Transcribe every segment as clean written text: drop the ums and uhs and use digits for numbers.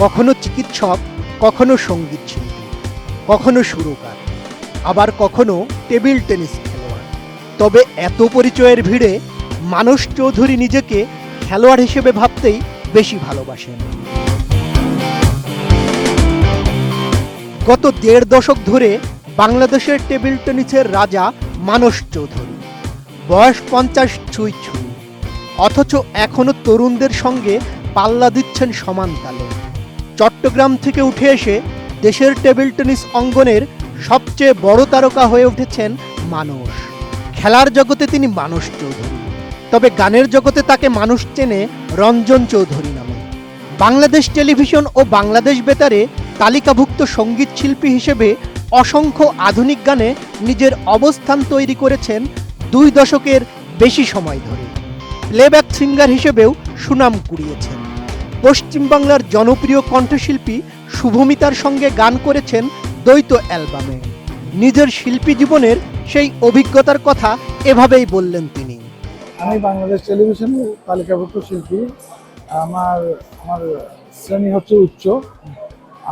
কখনো চিকিৎসক, কখনো সঙ্গীত শিল্পী, কখনো সুরকার, আবার কখনো টেবিল টেনিস খেলোয়াড়। তবে এত পরিচয়ের ভিড়ে মানস চৌধুরী নিজেকে খেলোয়াড় হিসেবে ভাবতেই বেশি ভালোবাসেন। গত ১.৫ দশক ধরে বাংলাদেশের টেবিল টেনিসের রাজা মানস চৌধুরী। বয়স ৫০ ছুঁই ছুঁই, অথচ এখনো তরুণদের সঙ্গে পাল্লা দিচ্ছেন সমান তালে। চট্টগ্রাম থেকে উঠে এসে দেশের টেবিল টেনিস অঙ্গনের সবচেয়ে বড় তারকা হয়ে উঠেছেন মানস। খেলার জগতে তিনি মানস চৌধুরী, তবে গানের জগতে তাকে মানুষ চেনে রঞ্জন চৌধুরী নামে। বাংলাদেশ টেলিভিশন ও বাংলাদেশ বেতারে তালিকাভুক্ত সঙ্গীত শিল্পী হিসেবে অসংখ্য আধুনিক গানে নিজের অবস্থান তৈরি করেছেন ২ দশকের বেশি সময় ধরে। প্লেব্যাক সিঙ্গার হিসেবেও সুনাম কুড়িয়েছেন। পশ্চিমবাংলার জনপ্রিয় কণ্ঠশিল্পী শুভমিতার সঙ্গে গান করেছেন দ্বৈত অ্যালবামে। নিজের শিল্পী জীবনের সেই অভিজ্ঞতার কথা এভাবেই বললেন তিনি। আমি বাংলাদেশ টেলিভিশনের তালিকাভুক্ত শিল্পী। আমার শ্রেণী হচ্ছে উচ্চ,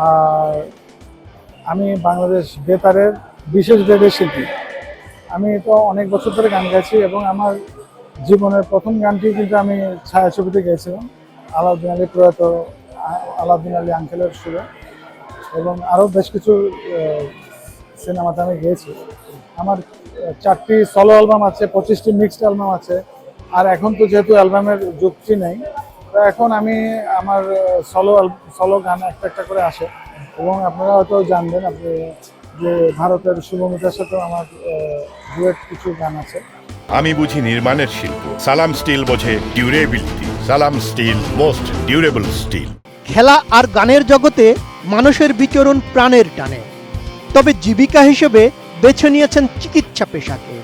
আর আমি বাংলাদেশ বেতারের বিশেষ গ্রেডের শিল্পী। আমি তো অনেক বছর ধরে গান গাইছি এবং আমার জীবনের প্রথম গানটি কিন্তু আমি ছায়াছবিতে গেছিলাম, আলাউদ্দিন আলী, প্রয়াত আলাউদ্দিন আলী আঙ্কেলের সুরে, এবং আরও বেশ কিছু সিনেমাতে আমি গেয়েছি। আমার 4টি সলো অ্যালবাম আছে, 25টি মিক্সড অ্যালবাম আছে। আর এখন তো যেহেতু অ্যালবামের যুক্তি নেই, তো এখন আমি আমার সলো গান একটা করে আসে। এবং আপনারা হয়তো জানবেন আপনি যে ভারতের শুভমিতার সাথে আমার ডুয়েট কিছু গান আছে। আমি বুঝি নির্মাণের শিল্প, সালাম স্টিল বোঝে ডিউরেবিলিটি। সালাম স্টিল, মোস্ট ডিউরেবল স্টিল। খেলা আর গানের জগতে মানুষের বিচরণ প্রাণের টানে, তবে জীবিকা হিসেবে বেছে নিয়েছেন চিকিৎসা পেশাকে।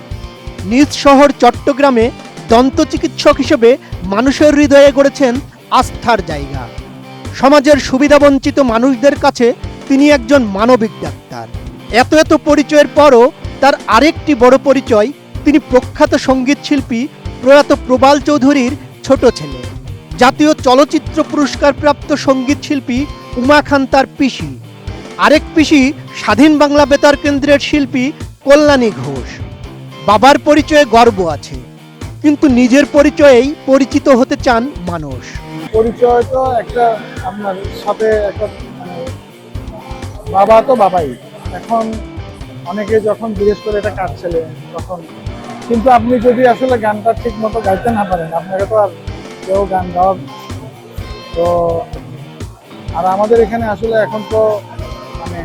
নিজ শহর চট্টগ্রামে দন্ত চিকিৎসক হিসেবে মানুষের হৃদয়ে গড়েছেন আস্থার জায়গা। সমাজের সুবিধাবঞ্চিত মানুষদের কাছে তিনি একজন মানবিক ডাক্তার। এত পরিচয়ের পরও তার আরেকটি বড় পরিচয়, তিনি প্রখ্যাত সঙ্গীত শিল্পী প্রয়াত প্রবাল চৌধুরীর ছোট ছেলে। জাতীয় চলচ্চিত্র পুরস্কার প্রাপ্ত সঙ্গীত শিল্পী উমা খান তার পিসি। আরেক পিসি স্বাধীন বাংলা বেতার কেন্দ্রের শিল্পী কল্যাণী ঘোষ। বাবার পরিচয়ে গর্ব আছে, কিন্তু নিজের পরিচয়েই পরিচিত হতে চান মানুষ। পরিচয় তো একটা আপনার সাথে একটা, বাবা তো বাবাই। এখন অনেকে যখন জিজ্ঞেস করে এটা কার ছেলে, তখন কিন্তু আপনি যদি আসলে গানটা ঠিক মতো গাইতে না পারেন, আপনাকে তো আর কেউ গান গাওয়ার। তো আর আমাদের এখানে আসলে এখন তো মানে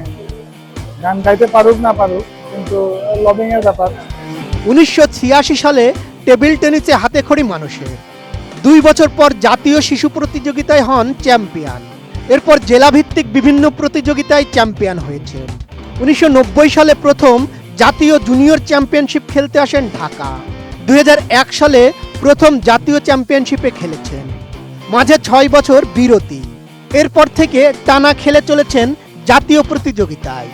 গান গাইতে পারুক না পারুক, কিন্তু লবিং এর ব্যাপার। 1986 সালে টেবিল টেনিসে হাতেখড়ি মানুষের। 2 বছর পর জাতীয় শিশু প্রতিযোগিতায় হন চ্যাম্পিয়ন। এরপর জেলাভিত্তিক বিভিন্ন প্রতিযোগিতায় চ্যাম্পিয়ন হয়েছেন। 1990 সালে প্রথম জাতীয় জুনিয়র চ্যাম্পিয়নশিপ খেলতে আসেন ঢাকা। 2001 সালে প্রথম জাতীয় চ্যাম্পিয়নশিপে খেলেছেন। মাঝে 6 বছর বিরতি। এরপর থেকে টানা খেলে চলেছেন জাতীয় প্রতিযোগিতায়।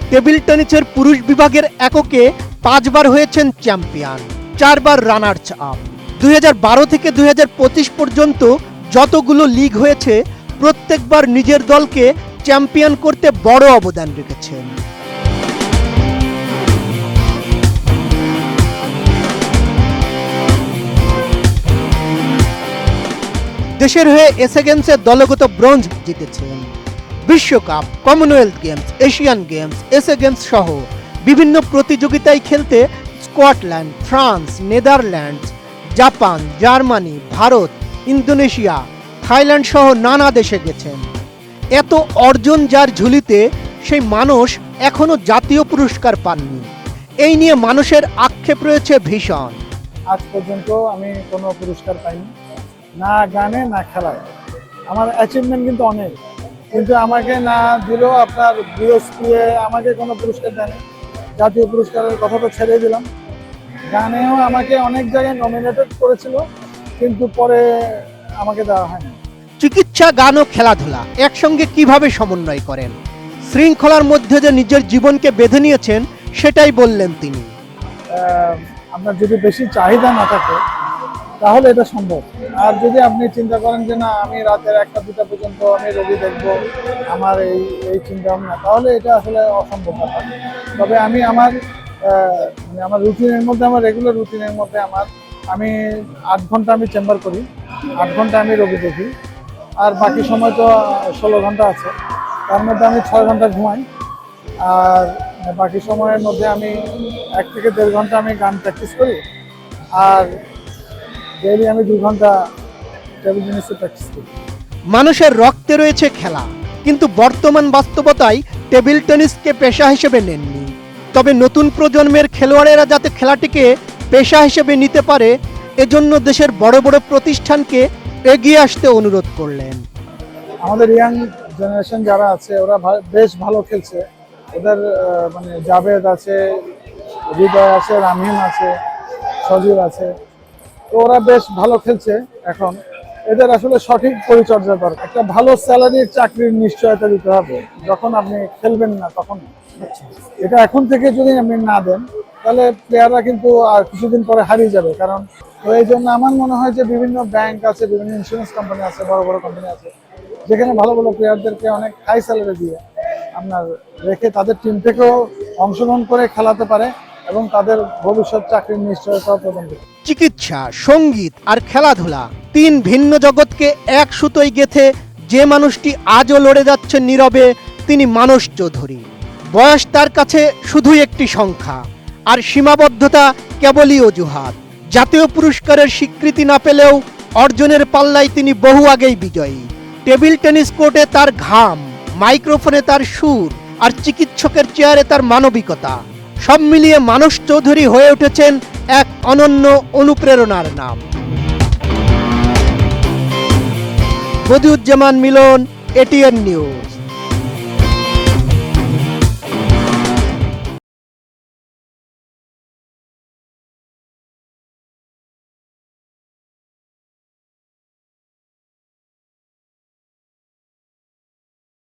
টেবিল টেনিসের পুরুষ বিভাগের এককে 5 বার হয়েছেন চ্যাম্পিয়ন, 4 বার রানার্স আপ। 2012 থেকে 2025 পর্যন্ত যতগুলো লিগ হয়েছে, প্রত্যেকবার নিজের দলকে চ্যাম্পিয়ন করতে বড় অবদান রেখেছেন। দেশের হয়ে এসএ গেমসে দলগত ব্রোঞ্জ জিতেছেন। বিশ্বকাপ, Commonwealth games, Asian games, SA games সহ বিভিন্ন প্রতিযোগিতায় খেলতে Scotland, France, Netherlands, Japan, Germany, Bharat, Indonesia, Thailand সহ নানা দেশে গেছেন। এত অর্জন যার ঝুলিতে, সেই মানুষ এখনো জাতীয় পুরস্কার পাননি। এই নিয়ে মানুষের আক্ষেপ রয়েছে ভীষণ। আজ পর্যন্ত আমি কোনো পুরস্কার পাইনি, না গানে না খেলায়। আমার অ্যাচিভমেন্ট কিন্তু অনেক, কিন্তু আমাকে না দিলেও আপনার বিএসপিএ আমাকে কোনো পুরস্কার দেয়নি। জাতীয় পুরস্কারের কথা তো ছেড়ে দিলাম। গানেও আমাকে অনেক জায়গায় নমিনেটেড করেছিল, কিন্তু পরে আমাকে দেওয়া হয়নি। চিকিৎসা, গান ও খেলাধুলা একসঙ্গে কিভাবে সমন্বয় করেন? শৃঙ্খলার মধ্যে যে নিজের জীবনকে বেঁধে নিয়েছেন, সেটাই বললেন তিনি। আপনার যদি বেশি চাহিদা না থাকে তাহলে এটা সম্ভব। আর যদি আপনি চিন্তা করেন যে না আমি রাতের 1টা 2টা পর্যন্ত আমি রোগী দেখবো, আমার এই চিন্তা ভাবনা, তাহলে এটা আসলে অসম্ভব ব্যাপার। তবে আমি মানে আমার রুটিনের মধ্যে, আমার রেগুলার রুটিনের মধ্যে আমি 8 ঘন্টা আমি চেম্বার করি, 8 ঘন্টা আমি রোগী দেখি, আর বাকি সময় তো 16 ঘন্টা আছে, তার মধ্যে আমি 6 ঘন্টা ঘুমাই, আর বাকি সময়ের মধ্যে আমি 1 থেকে 1.5 ঘন্টা আমি গান প্র্যাকটিস করি, আর ডেইলি আমি 2 ঘন্টা টেবিল টেনিসে প্র্যাকটিস করি। মানুষের রক্তে রয়েছে খেলা, কিন্তু বর্তমান বাস্তবতায় টেবিল টেনিসকে পেশা হিসেবে নেননি। তবে নতুন প্রজন্মের খেলোয়াড়েরা যাতে খেলাটিকে পেশা হিসেবে নিতে পারে, এজন্য দেশের বড় বড় প্রতিষ্ঠানকে এগিয়ে আসতে অনুরোধ করলেন। আমাদের ইয়াং জেনারেশন যারা আছে ওরা বেশ ভালো খেলছে। ওদের মানে জাভেদ আছে, হৃদয় আছে, রামিম আছে, সজীব আছে, তো ওরা বেশ ভালো খেলছে। এখন এদের আসলে সঠিক পরিচর্যা দরকার। একটা ভালো স্যালারির চাকরির নিশ্চয়তা দিতে হবে যখন আপনি খেলবেন না তখন। এটা এখন থেকে যদি আপনি না দেন তাহলে প্লেয়াররা কিন্তু আর কিছুদিন পরে হারিয়ে যাবে। কারণ তো এই জন্য আমার মনে হয় যে বিভিন্ন ব্যাংক আছে, বিভিন্ন ইন্স্যুরেন্স কোম্পানি আছে, বড় বড় কোম্পানি আছে, যেখানে ভালো ভালো প্লেয়ারদেরকে অনেক হাই স্যালারি দিয়ে আপনার রেখে তাদের টিম থেকেও অংশগ্রহণ করে খেলাতে পারে এবং তাদের ভবিষ্যৎ চাকরির নিশ্চয়তা প্রদান করে। চিকিৎসা, সঙ্গীত আর খেলাধুলা, 3 ভিন্ন জগৎকে এক সুতোয় গেথে যে মানুষটি আজও লড়ে যাচ্ছে নীরবে, তিনি মানস চৌধুরী। বয়স তার কাছে শুধুই একটি সংখ্যা, আর সীমাবদ্ধতা কেবলই অজুহাত। জাতীয় পুরস্কারের স্বীকৃতি না পেলেও অর্জনের পাল্লায় তিনি বহু আগেই বিজয়ী। টেবিল টেনিস কোর্টে তার ঘাম, মাইক্রোফোনে তার সুর, আর চিকিৎসকের চেয়ারে তার মানবিকতা, সব মিলিয়ে মানস চৌধুরী হয়ে উঠেছেন এক অনন্য অনুপ্রেরণার নাম। বদিউজ্জামান মিলন, এটিএন নিউজ।